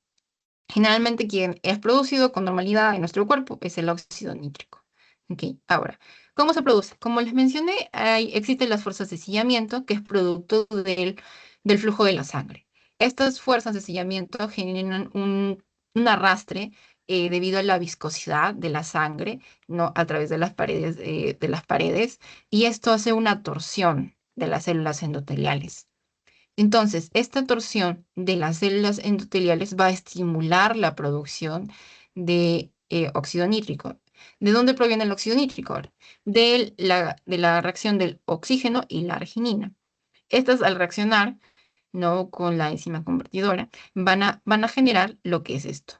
Generalmente quien es producido con normalidad en nuestro cuerpo es el óxido nítrico. Ok, ahora, ¿cómo se produce? Como les mencioné, existen las fuerzas de sillamiento, que es producto del flujo de la sangre. Estas fuerzas de sillamiento generan un arrastre debido a la viscosidad de la sangre, ¿no? A través de las paredes, y esto hace una torsión de las células endoteliales. Entonces, esta torsión de las células endoteliales va a estimular la producción de óxido nítrico. ¿De dónde proviene el óxido nítrico ahora? De la reacción del oxígeno y la arginina. Estas, al reaccionar, no con la enzima convertidora, van a generar lo que es esto,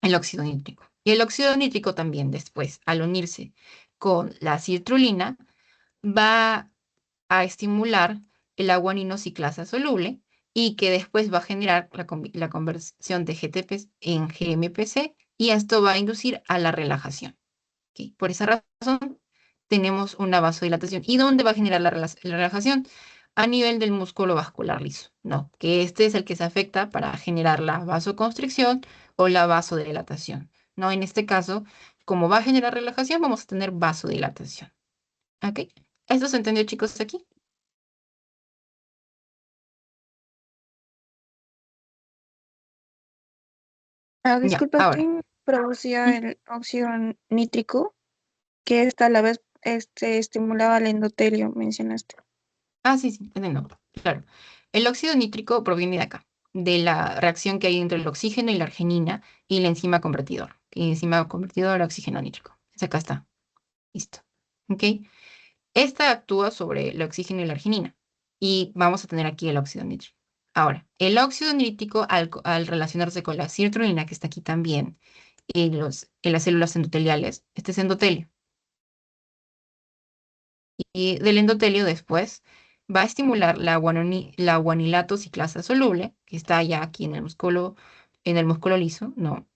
el óxido nítrico. Y el óxido nítrico también después, al unirse con la citrulina, va a estimular el agua ciclasa soluble y que después va a generar la conversión de GTP en GMPC y esto va a inducir a la relajación. ¿Ok? Por esa razón tenemos una vasodilatación. ¿Y dónde va a generar la relajación? A nivel del músculo vascular liso, ¿no? Que este es el que se afecta para generar la vasoconstricción o la vasodilatación, ¿no? En este caso, como va a generar relajación, vamos a tener vasodilatación. ¿Ok? ¿Esto se entendió, chicos, aquí? Ah, Ya, disculpa, ahora. ¿quién producía Mm. el óxido nítrico que esta a la vez estimulaba el endotelio, mencionaste? Ah, sí, sí, entiendo. Claro. El óxido nítrico proviene de acá, de la reacción que hay entre el oxígeno y la arginina y la enzima convertidor. Enzima convertidor a oxígeno nítrico. Acá está. Listo. ¿Ok? Esta actúa sobre el oxígeno y la arginina. Y vamos a tener aquí el óxido nítrico. Ahora, el óxido nítrico, al relacionarse con la sirtuina, que está aquí también, en las células endoteliales, este es endotelio. Y del endotelio después va a estimular la guanilato ciclasa soluble, que está ya aquí en el músculo liso, ¿no?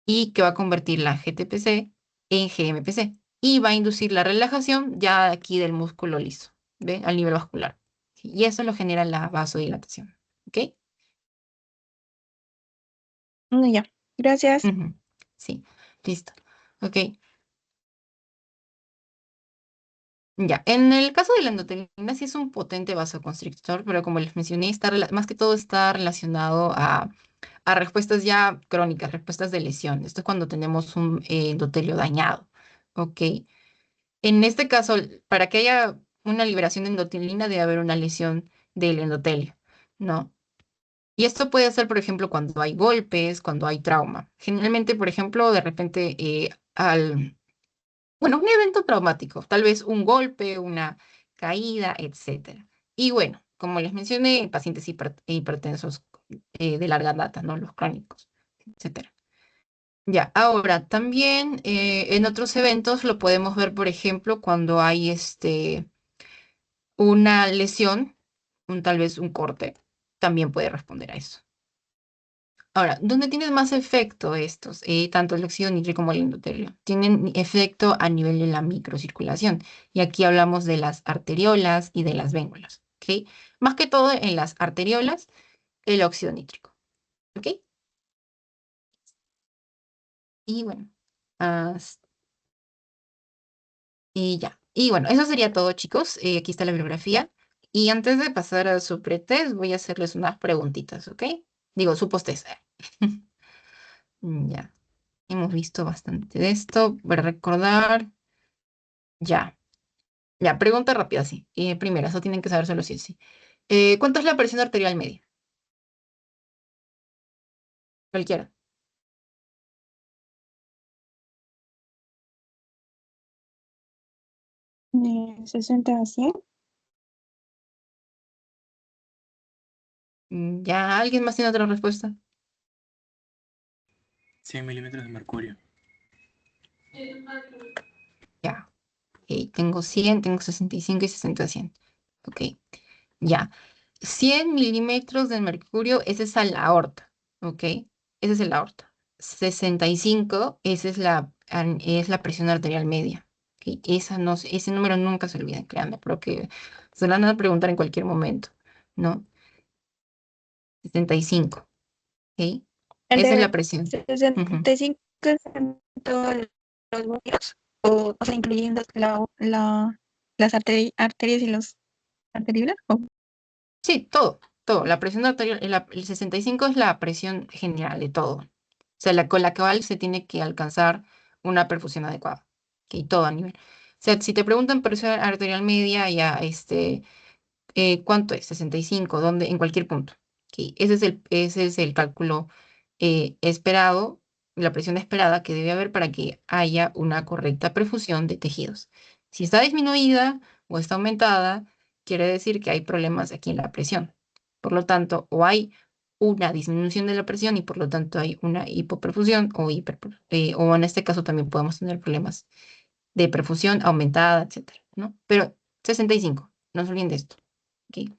Y que va a convertir la GTPC en GMPC. Y va a inducir la relajación ya aquí del músculo liso, ¿ve? Al nivel vascular. Y eso lo genera la vasodilatación. ¿Ok? Ya. Gracias. Ujú. Sí, listo. Ok. Ya, en el caso de la endotelina sí es un potente vasoconstrictor, pero como les mencioné, más que todo está relacionado a respuestas ya crónicas, respuestas de lesión. Esto es cuando tenemos un endotelio dañado. ¿Ok? En este caso, para que haya una liberación de endotelina debe haber una lesión del endotelio, ¿no? Y esto puede ser, por ejemplo, cuando hay golpes, cuando hay trauma. Generalmente, por ejemplo, de repente bueno, un evento traumático, tal vez un golpe, una caída, etcétera. Y bueno, como les mencioné, pacientes hipertensos de larga data, ¿no? Los crónicos, etcétera. Ya, ahora también en otros eventos lo podemos ver, por ejemplo, cuando hay una lesión, tal vez un corte, también puede responder a eso. Ahora, ¿dónde tienen más efecto estos? Tanto el óxido nítrico como el endotelio. Tienen efecto a nivel de la microcirculación. Y aquí hablamos de las arteriolas y de las vénulas. ¿Ok? Más que todo en las arteriolas, el óxido nítrico. ¿Ok? Y bueno, y ya. Y bueno, eso sería todo, chicos. Aquí está la bibliografía. Y antes de pasar a su pretest, voy a hacerles unas preguntitas, ¿ok? Digo, su posttest. Ya. Hemos visto bastante de esto. Para recordar. Ya. Ya, pregunta rápida, sí. Primera, eso tienen que saber solo sí, sí. ¿Cuánto es la presión arterial media? Cualquiera. 60 a 100. ¿Ya alguien más tiene otra respuesta? 100 milímetros de mercurio. Ya. Ok, tengo 100, tengo 65 y 60 a 100. Ok, ya. 100 milímetros de mercurio, ese es a la aorta. Ok, ese es el aorta. 65, esa es la presión arterial media. Ok, esa no, ese número nunca se olvida, créanme, pero que se lo van a preguntar en cualquier momento, ¿no? 65. ¿Ok? El Esa es la de presión. Ujú. 65 es en todos los huesos, o sea, incluyendo las arterias y los arteriolas. Sí, todo, todo. La presión arterial, el 65 es la presión general de todo. O sea, con la cual se tiene que alcanzar una perfusión adecuada. ¿Ok? Todo a nivel. O sea, si te preguntan presión arterial media, ya, ¿cuánto es? 65, ¿dónde? En cualquier punto. ¿Ok? Ese es el cálculo esperado, la presión esperada que debe haber para que haya una correcta perfusión de tejidos. Si está disminuida o está aumentada, quiere decir que hay problemas aquí en la presión. Por lo tanto, o hay una disminución de la presión y por lo tanto hay una hipoperfusión o en este caso también podemos tener problemas de perfusión aumentada, etcétera, ¿no? Pero 65, no se olviden de esto. ¿Ok?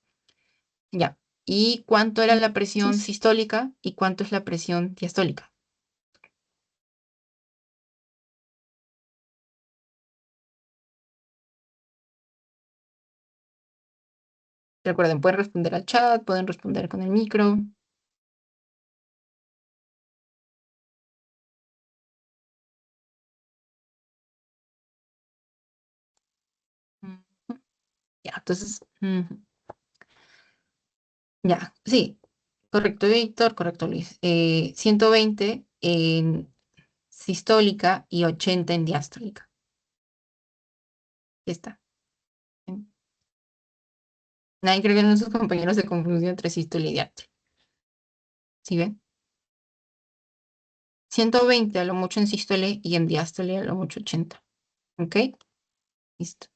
Ya. ¿Y cuánto era la Sí, presión sistólica y cuánto es la presión diastólica? Recuerden, pueden responder al chat, pueden responder con el micro. Ujú. Ya, entonces, ya, sí, correcto, Víctor, correcto, Luis. 120 en sistólica y 80 en diastólica. Ya está. Nadie creo que nuestros compañeros se confundieron entre sístole y diástole. ¿Sí ven? 120 a lo mucho en sístole y en diástole a lo mucho 80. ¿Ok? Listo.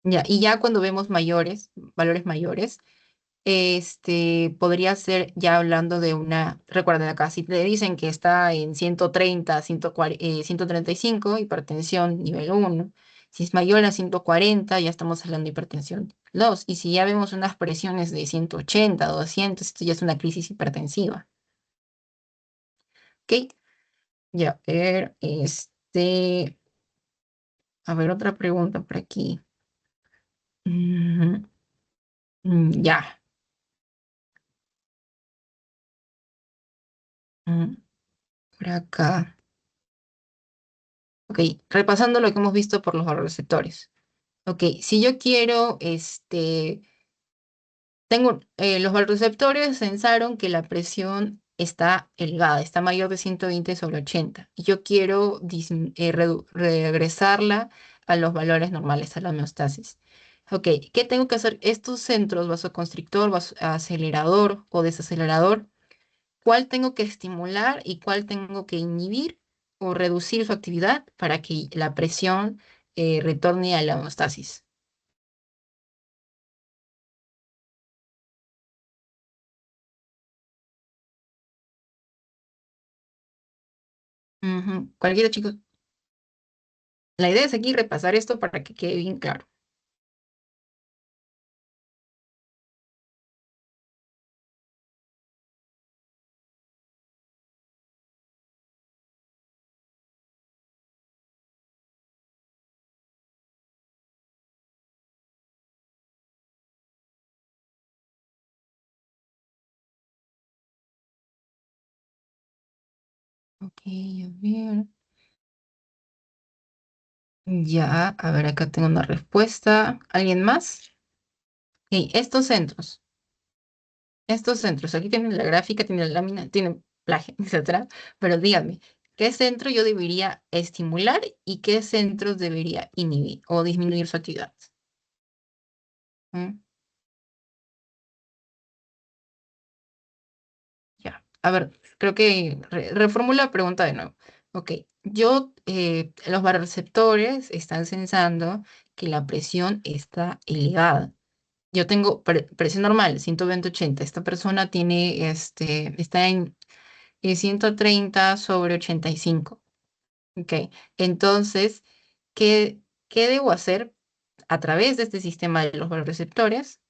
Ya, y ya cuando vemos mayores, valores mayores, podría ser ya hablando de una, recuerden acá, si te dicen que está en 130, 135, hipertensión nivel 1. Si es mayor a 140, ya estamos hablando de hipertensión 2. Y si ya vemos unas presiones de 180, 200, esto ya es una crisis hipertensiva. ¿Ok? Ya, a ver, otra pregunta por aquí. Mm, ya. Mm, por acá. Ok, repasando lo que hemos visto por los receptores. Ok, si yo quiero, los receptores sensaron que la presión está elevada, está mayor de 120/80. Y yo quiero regresarla a los valores normales, a la homeostasis. Ok, ¿qué tengo que hacer? Estos centros, vasoconstrictor, acelerador o desacelerador, ¿cuál tengo que estimular y cuál tengo que inhibir o reducir su actividad para que la presión retorne a la homeostasis? Ujú. Cualquiera, chicos. La idea es aquí repasar esto para que quede bien claro. Ok, a ver. Ya, a ver, acá tengo una respuesta. ¿Alguien más? Ok, estos centros, aquí tienen la gráfica, tienen la lámina, tienen plagio, etcétera. Pero díganme, ¿qué centro yo debería estimular y qué centros debería inhibir o disminuir su actividad? ¿Mm? Ya, a ver, creo que reformulo la pregunta de nuevo. Ok, los baroreceptores están sensando que la presión está elevada. Yo tengo presión normal, 120/80. Esta persona está en 130/85. Ok, entonces, ¿qué debo hacer a través de este sistema de los baroreceptores?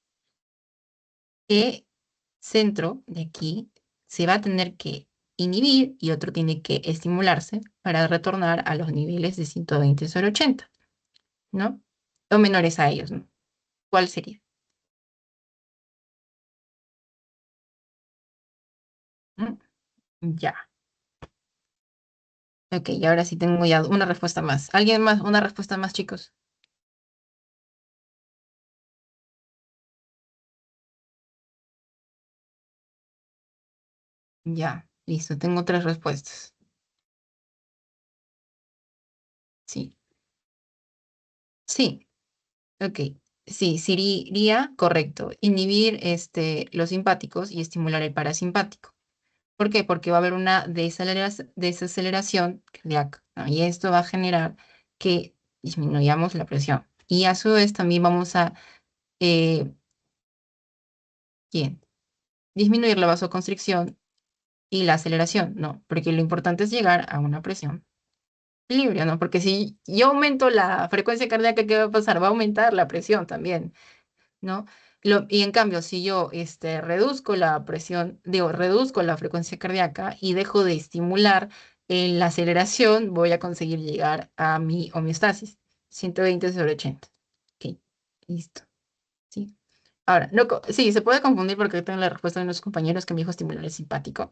¿Qué centro de aquí se va a tener que inhibir y otro tiene que estimularse para retornar a los niveles de 120/80, ¿no? O menores a ellos, ¿no? ¿Cuál sería? ¿Mm? Ya. Ok, y ahora sí tengo ya una respuesta más. ¿Alguien más? Una respuesta más, chicos. Ya, listo. Tengo tres respuestas. Sí. Sí. Ok. Sí, sería correcto. Inhibir los simpáticos y estimular el parasimpático. ¿Por qué? Porque va a haber una desaceleración cardíaca, ¿no? Y esto va a generar que disminuyamos la presión. Y a su vez también vamos a eh, ¿quién? Disminuir la vasoconstricción y la aceleración, ¿no? Porque lo importante es llegar a una presión libre, ¿no? Porque si yo aumento la frecuencia cardíaca, ¿qué va a pasar? Va a aumentar la presión también, ¿no? Y en cambio, si yo reduzco la presión, digo, reduzco la frecuencia cardíaca y dejo de estimular la aceleración, voy a conseguir llegar a mi homeostasis, 120/80. Ok, listo. Sí. Ahora, no, sí, se puede confundir porque tengo la respuesta de unos compañeros que me dijo estimular el simpático.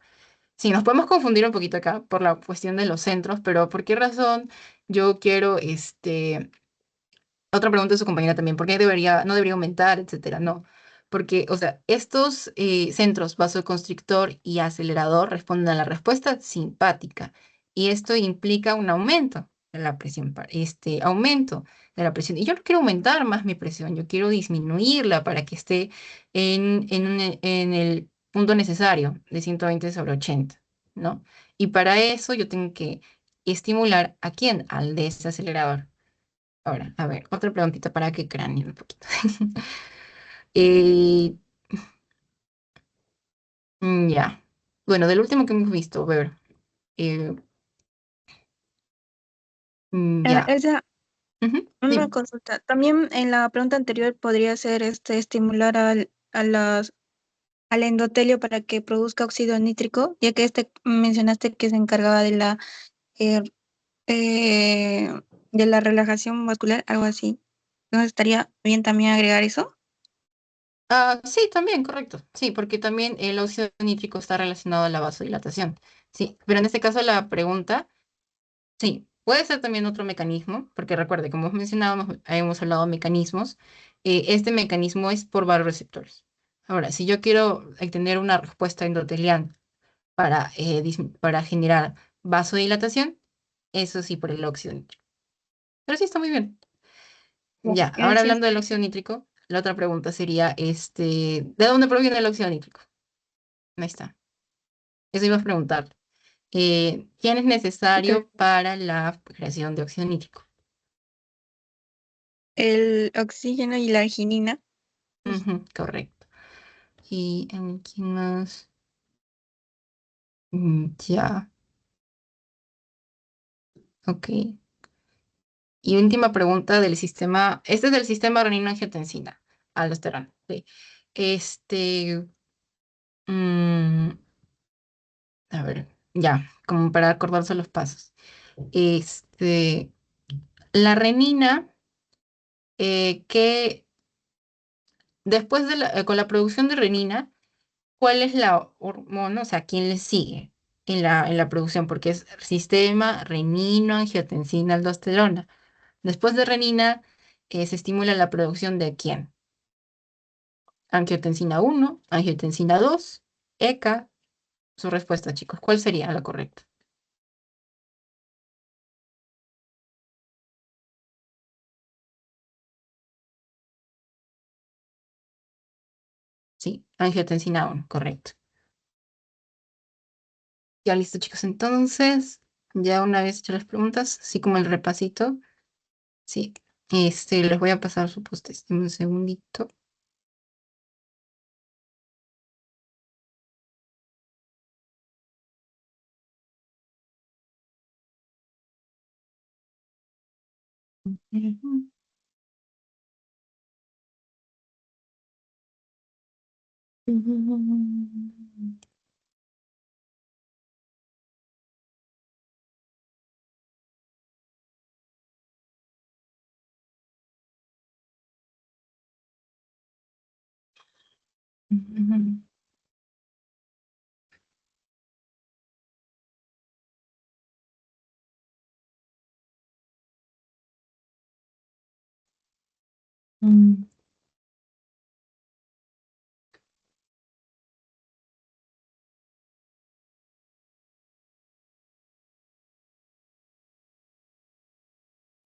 Sí, nos podemos confundir un poquito acá por la cuestión de los centros, pero ¿por qué razón yo quiero otra pregunta de su compañera también, ¿por qué no debería aumentar, etcétera? No, porque, o sea, estos centros vasoconstrictor y acelerador responden a la respuesta simpática y esto implica un aumento. la presión, aumento de la presión. Y yo no quiero aumentar más mi presión, yo quiero disminuirla para que esté en el punto necesario de 120/80, ¿no? Y para eso yo tengo que estimular ¿a quién? Al desacelerador. Ahora, a ver, otra preguntita para que craneen un poquito. Eh, ya. Bueno, del último que hemos visto, a ver. eh, ya. Esa, Ujú, una dime. consulta. También en la pregunta anterior podría ser estimular al endotelio para que produzca óxido nítrico, ya que mencionaste que se encargaba eh, eh, de la relajación vascular, algo así. Entonces estaría bien también agregar eso. Ah, sí, también, correcto. Sí, porque también el óxido nítrico está relacionado a la vasodilatación. Sí, pero en este caso la pregunta, sí, puede ser también otro mecanismo, porque recuerde, como hemos mencionado, hemos hablado de mecanismos. Este mecanismo es por receptores. Ahora, si yo quiero tener una respuesta endotelial para generar vasodilatación, eso sí por el óxido nítrico. Pero sí está muy bien. Ya, Ya, ahora gracias. hablando del óxido nítrico, la otra pregunta sería, ¿de dónde proviene el óxido nítrico? Ahí está. Eso iba a preguntar. ¿Quién es Ok. necesario para la creación de óxido nítrico? El oxígeno y la arginina. Ujú, correcto. ¿Y en quién más? Ya, ok. Y última pregunta del sistema, este es del sistema renina-angiotensina, aldosterona. Sí. Este, mm, a ver, ya, como para acordarse los pasos. Este, la renina, que después con la producción de renina, ¿cuál es la hormona? O sea, ¿quién le sigue en la producción? Porque es sistema renino-angiotensina-aldosterona. Después de renina, se estimula la producción de ¿quién? Angiotensina 1, angiotensina 2, ECA. Su respuesta, chicos, ¿cuál sería la correcta? Sí, angiotensina 1, correcto. Ya listo, chicos. Entonces, ya una vez hechas las preguntas, así como el repasito, sí, les voy a pasar su post un segundito.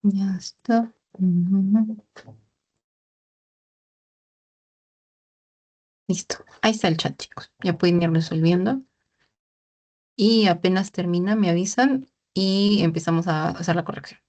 Ya está. Listo. Ahí está el chat, chicos. Ya pueden ir resolviendo. Y apenas termina, me avisan y empezamos a hacer la corrección.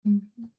Ujú.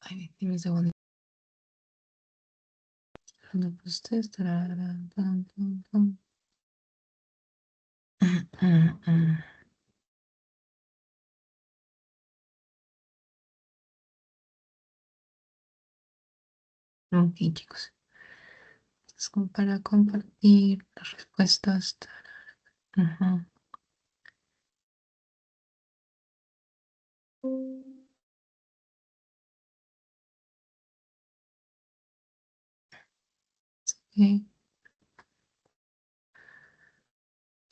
Ay, dime un segundo. No, pues ustedes, tararán, tan, tan, tan. Mm, mm. Ok, chicos. Es como para compartir las respuestas. Ujú. Ok,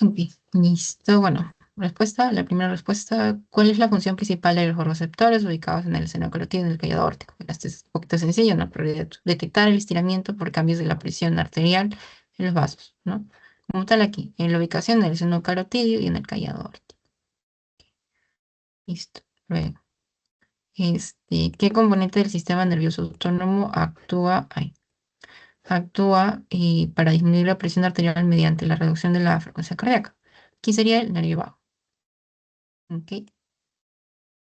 ok, listo. Bueno, respuesta. La primera respuesta. ¿Cuál es la función principal de los receptores ubicados en el seno carotídeo y en el callado aórtico? Este es un poquito sencillo, ¿no? Pero detectar el estiramiento por cambios de la presión arterial en los vasos, ¿no? Como tal aquí, en la ubicación del seno carotídeo y en el callado aórtico. Listo. Luego, ¿qué componente del sistema nervioso autónomo actúa para disminuir la presión arterial mediante la reducción de la frecuencia cardíaca? Aquí sería el nervio vago. Ok,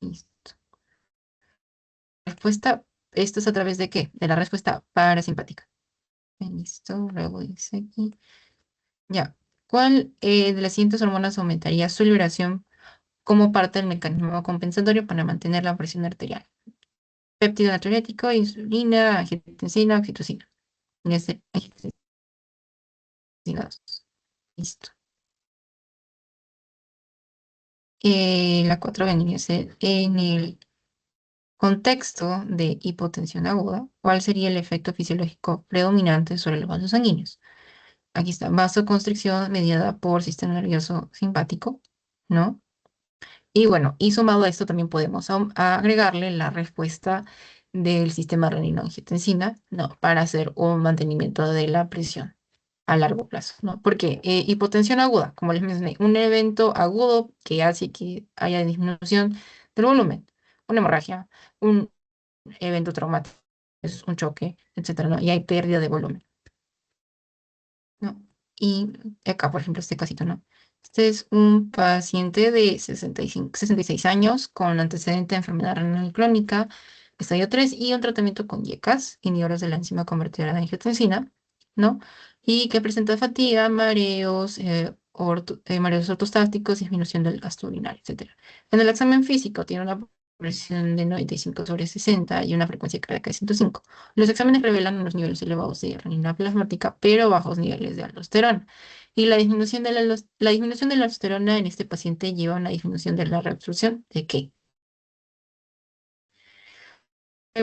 listo. Respuesta, ¿esto es a través de qué? De la respuesta parasimpática. Listo, luego dice aquí. Ya. ¿Cuál de las siguientes hormonas aumentaría su liberación como parte del mecanismo compensatorio para mantener la presión arterial? Péptido natriurético, insulina, angiotensina, oxitocina. En este, angiotensina 2. Listo. La 4 vendría a ser en el contexto de hipotensión aguda, ¿cuál sería el efecto fisiológico predominante sobre los vasos sanguíneos? Aquí está, vasoconstricción mediada por sistema nervioso simpático, ¿no? Y bueno, y sumado a esto también podemos agregarle la respuesta del sistema renina-angiotensina, ¿no? Para hacer un mantenimiento de la presión a largo plazo, ¿no? Porque hipotensión aguda, como les mencioné, un evento agudo que hace que haya disminución del volumen, una hemorragia, un evento traumático, es un choque, etcétera, ¿no? Y hay pérdida de volumen, ¿no? Y acá, por ejemplo, este casito, ¿no? Este es un paciente de 66 años con antecedente de enfermedad renal crónica, estadio 3 y un tratamiento con IECAS, inhibidores de la enzima convertidora de angiotensina, ¿no? Y que presenta fatiga, mareos, mareos ortostáticos, disminución del gasto urinario, etcétera. En el examen físico tiene una presión de 95 sobre 60 y una frecuencia cardíaca de 105. Los exámenes revelan unos niveles elevados de renina plasmática, pero bajos niveles de aldosterona. Y la disminución de la aldosterona en este paciente lleva a una disminución de la reabsorción de qué?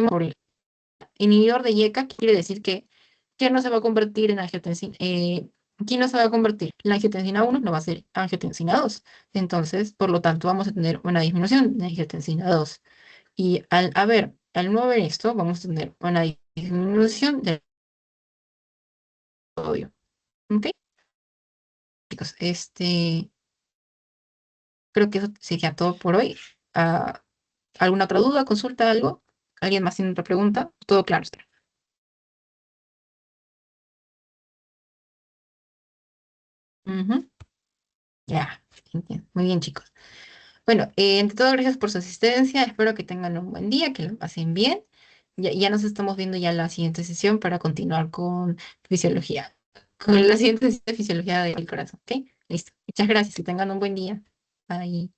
Por el inhibidor de IECA quiere decir que no se va a convertir en angiotensina. ¿Quién no se va a convertir? La angiotensina 1 no va a ser angiotensina 2. Entonces, por lo tanto, vamos a tener una disminución de angiotensina 2. Y al no ver esto, vamos a tener una disminución del sodio. ¿Ok? Chicos, creo que eso sería todo por hoy. Ah, ¿Alguna otra duda, consulta, algo? ¿Alguien más tiene otra pregunta? Todo claro está. Ujú. Ya, entiendo. Muy bien, chicos. Bueno, entre todo, gracias por su asistencia. Espero que tengan un buen día, que lo pasen bien. Ya nos estamos viendo ya en la siguiente sesión para continuar con fisiología. Con la siguiente sesión de fisiología del corazón, ¿ok? Listo. Muchas gracias. Que tengan un buen día. Bye.